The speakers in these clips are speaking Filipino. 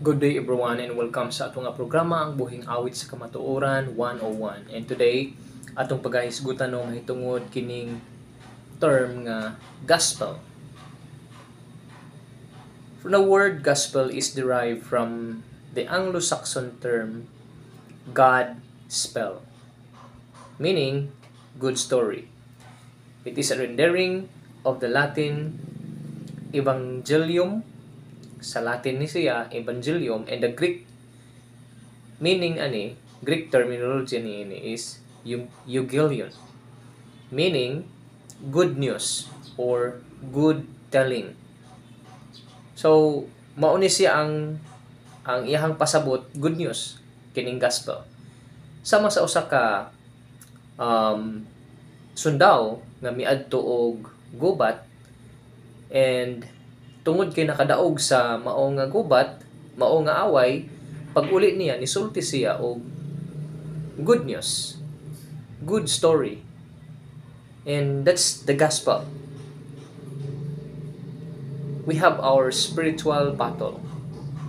Good day everyone and welcome sa atong nga programa ang Buhing Awit sa Kamatuoran 101. And today, atong paghahisgutan no mahitungod kining term nga gospel. The word gospel is derived from the Anglo-Saxon term God spell, meaning good story. It is a rendering of the Latin Evangelium. Sa Latin ni siya, Evangelium, and the Greek meaning Greek terminology ni is Euangelion, meaning good news or good telling. So, mauni siya ang iyahang pasabot, good news, kining gospel. Sama sa usa ka sundao nga miadto og gubat, and tungod kay nakadaog sa mao nga gubat, mao nga away, pag uli niya nisulti siya og good news, good story. And that's the gospel. We have our spiritual battle.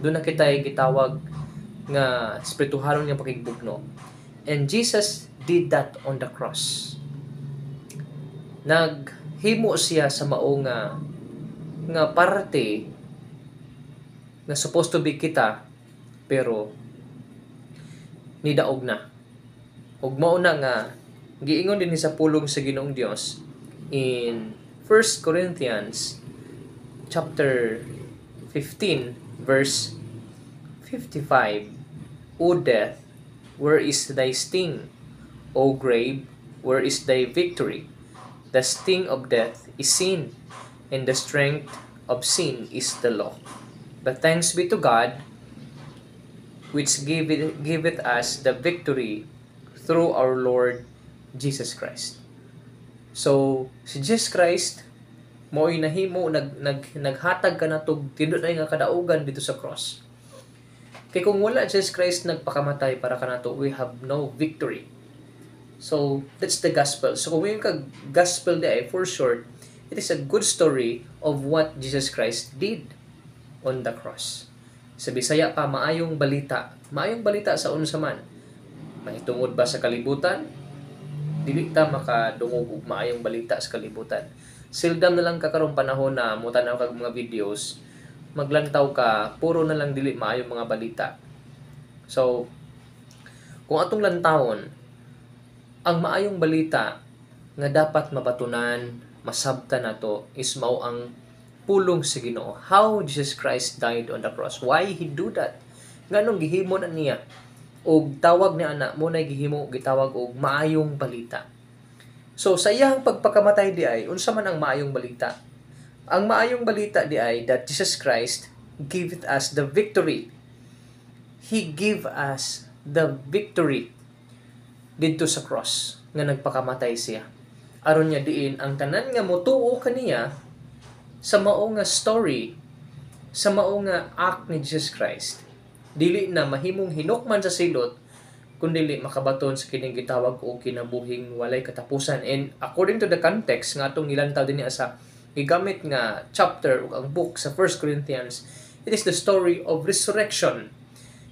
Doon na kita'y gitawag nga spirituhalon nga pakigbugno. And Jesus did that on the cross. Naghimo siya sa mao nga parte na supposed to be kita, pero nidaog na. Ug mao na nga giingon din sa pulong sa Ginoong Dios in 1 Corinthians chapter 15 verse 55. O death, where is thy sting? O grave, where is thy victory? The sting of death is sin, and the strength of sin is the law. But thanks be to God, which giveth us the victory through our Lord Jesus Christ. So, si Jesus Christ, mo'y nahimo, naghatag ka na tog, tindot na nga kadaugan dito sa cross. Kaya kung wala Jesus Christ nagpakamatay para ka na to, we have no victory. So, that's the gospel. So, kung yung gospel di ay, for short, it is a good story of what Jesus Christ did on the cross. Sa Bisaya pa, maayong balita. Maayong balita sa unsa man. Mahitungod ba sa kalibutan? Dili ta makadungog og maayong balita sa kalibutan. Sildam na lang kakarong panahon na mutanaw kag mga videos, maglantaw ka, puro na lang dili maayong mga balita. So, kung atong lantawon, ang maayong balita nga dapat mabatunan, masabta na to is mao ang pulong sa Ginoo. How Jesus Christ died on the cross. Why He do that? Nganong gihimo na niya? Og tawag ni ana mo na gihimo gitawag og maayong balita. So sa iyang pagpakamatay di ay unsa man ang maayong balita? Ang maayong balita di ay that Jesus Christ giveth us the victory. He gave us the victory didto sa cross nga nagpakamatay siya. Aron niya diin ang tanan nga motuo kaniya sa mao nga story, sa mao nga act ni Jesus Christ. Dili na mahimong hinukman sa silot, kundi makabaton sa kining gitawag o kinabuhing walay katapusan. And according to the context nga atong nilantaw dinhi sa gigamit nga chapter o ang book sa 1 Corinthians, it is the story of resurrection.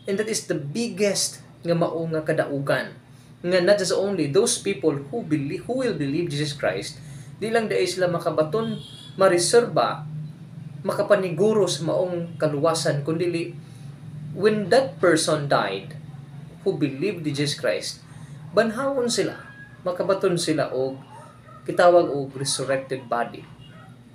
And that is the biggest nga mao nga kadaugan. Nga not just only those people who will believe Jesus Christ, di lang dai sila makabaton, mareserba, makapaniguro sa maong kaluwasan, kundi when that person died, who believed in Jesus Christ, banhawon sila, makabaton sila og kitawag og resurrected body.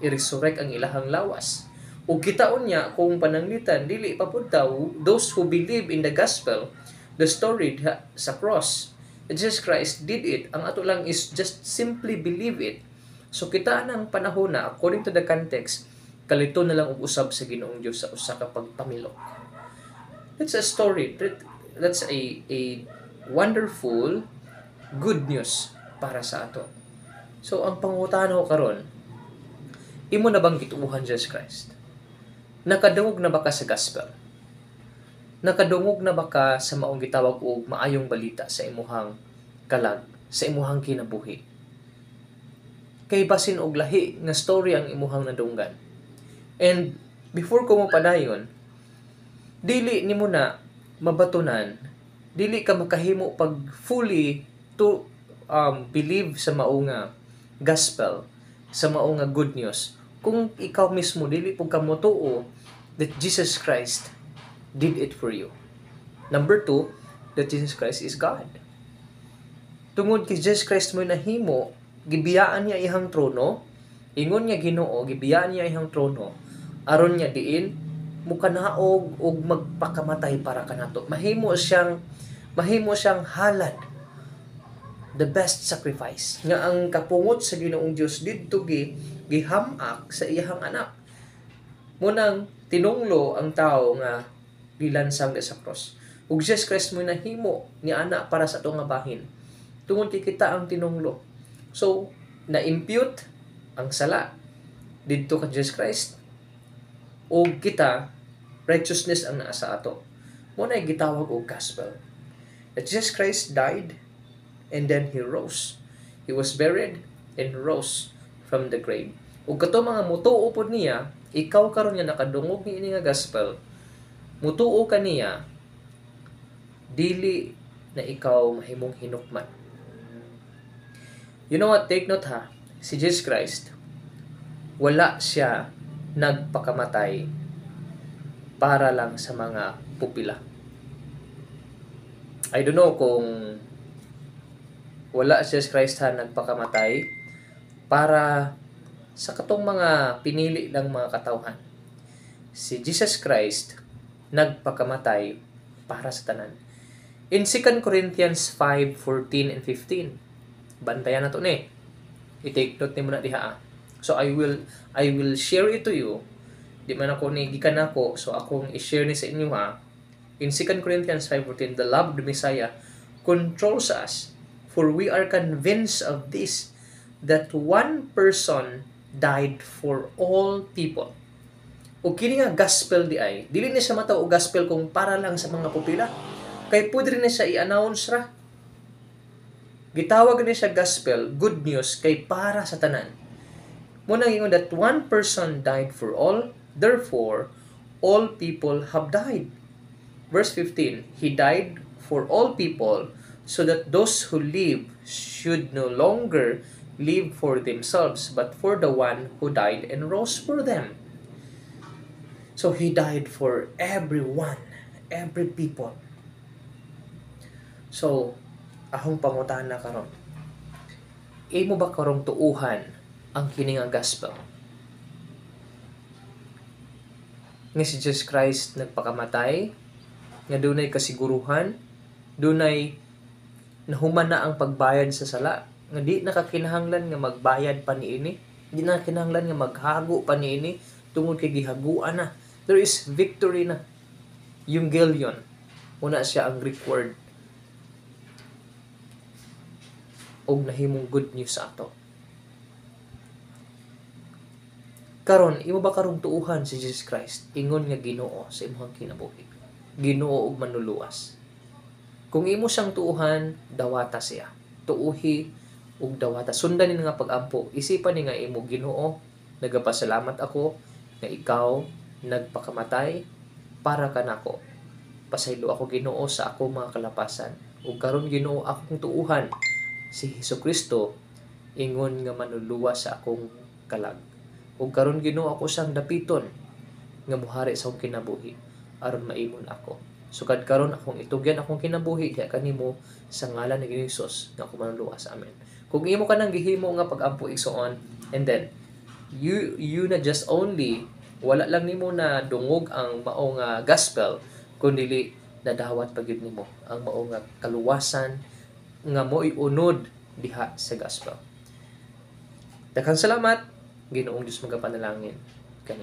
I-resurrect ang ilahang lawas. O kitaon niya kung pananglitan, dili papuntaw those who believe in the gospel, the story sa cross. Jesus Christ did it. Ang ato lang is just simply believe it. So kita nang panahon na, according to the context, kalito na lang og usab sa Ginoong Dios sa usa ka pagpamilok. That's a story. That's a wonderful good news para sa ato. So ang pangutanaw karon, imo na bang gituuhan Jesus Christ? Nakadungog na ba ka sa gospel? Nakadungog na ba ka sa maong gitawag og maayong balita sa imuhang kalag, sa imuhang kinabuhi? Kay basin og lahi nga story ang imuhang nadunggan. And before ko mo padayon, dili nimo na mabatunan, dili ka makahimo pag fully to believe sa mao nga gospel, sa mao nga good news, kung ikaw mismo dili pug ka motuo that Jesus Christ did it for you. Number 2, that Jesus Christ is God. Tungod kay Jesus Christ mo nahimo, gibiyaan niya iyang trono, ingon niya Ginoo, gibiyaan niya iyang trono, aron niya diin mukanaog og magpakamatay para kanato. Mahimo siyang halad, the best sacrifice nga ang kapungot sa Ginoong Dios didto gihamak sa iyang anak. Munang tinunglo ang tao nga gilansang sa cross. Ug Jesus Christ mo nahimo ni ana para sa atong nga bahin. Tungod kay kita ang tinunglo. So, na-impute ang sala didto kay Jesus Christ. O kita, righteousness ang naa sa ato. Muna ay gitawag og gospel. That Jesus Christ died and then He rose. He was buried and rose from the grave. Ug kato mga mutuo pod niya, ikaw karon nga nakadungog ni ini nga gospel, mutuo ka niya, dili na ikaw mahimong hinukman. You know what? Take note ha. Si Jesus Christ, wala siya nagpakamatay para lang sa mga pupila. I don't know kung wala si Jesus Christ ha nagpakamatay para sa katong mga pinili ng mga katawhan. Si Jesus Christ nagpakamatay para sa tanan. In 2 Corinthians 5:14 and 15, bantayan na to ni. I-take note ni mo na diha. So I will share it to you. Di man ako ni gikan ako, so akong i-share ni sa inyo ha. In 2 Corinthians 5:14, the love of the Messiah controls us, for we are convinced of this, that one person died for all people. O kini nga gospel di ay, dili ni siya mataw og gospel kung para lang sa mga pupila. Kay pwede rin siya i-announce ra. Gitawag ni siya gospel, good news, kay para sa tanan. Muna ingon that one person died for all, therefore, all people have died. Verse 15, He died for all people, so that those who live should no longer live for themselves, but for the one who died and rose for them. So He died for everyone, every people. So, akong pangutan na karon. Imo ba karong tuuhan ang kini nga gospel? Nga si Jesus Christ nagpakamatay, nga dunay kasiguruhan, dunay nahuman na ang pagbayad sa sala, nga di nakakinahanglan nga magbayad pa niini, di nakakinahanglan nga maghago pa niini, tungod kay gihaguan na. There is victory na. Euangelion, una siya ang Greek word, og nahimong good news sa ato. Karon, imo ba karong tuuhan si Jesus Christ? Ingon nga Ginoo sa imong kinabuhi. Ginoo og manluluwas. Kung imo siyang tuuhan, dawata siya. Tuuhi ug dawata. Sundan ni nga pag-ampo. Isipan ni nga imo, Ginoo, nagapasalamat ako nga ikaw nagpakamatay para kanako. Pasaylo ako, Ginoo, sa ako mga kalapasan. Ug karon, Ginoo, akong tuuhan si Hesukristo, ingon nga manluluwas sa akong kalag. Ug karon, Ginoo, ako siyang dapiton nga muhari sa akong kinabuhi aron maimon ako. Sukad karon akong itugyan akong kinabuhi diha kanimo sa ngalan ni Jesus nga ako manluluwas. Amen. Kung imo ka nang gihimo nga pag-ampo igsoon, and then you na just only wala lang nimo na dungog ang mao nga gospel, kundi nadawat pagyud nimo ang mao nga kaluwasan nga mo'y unod diha sa gospel. Daghang salamat. Ginoong Diyos magapanalangin kani.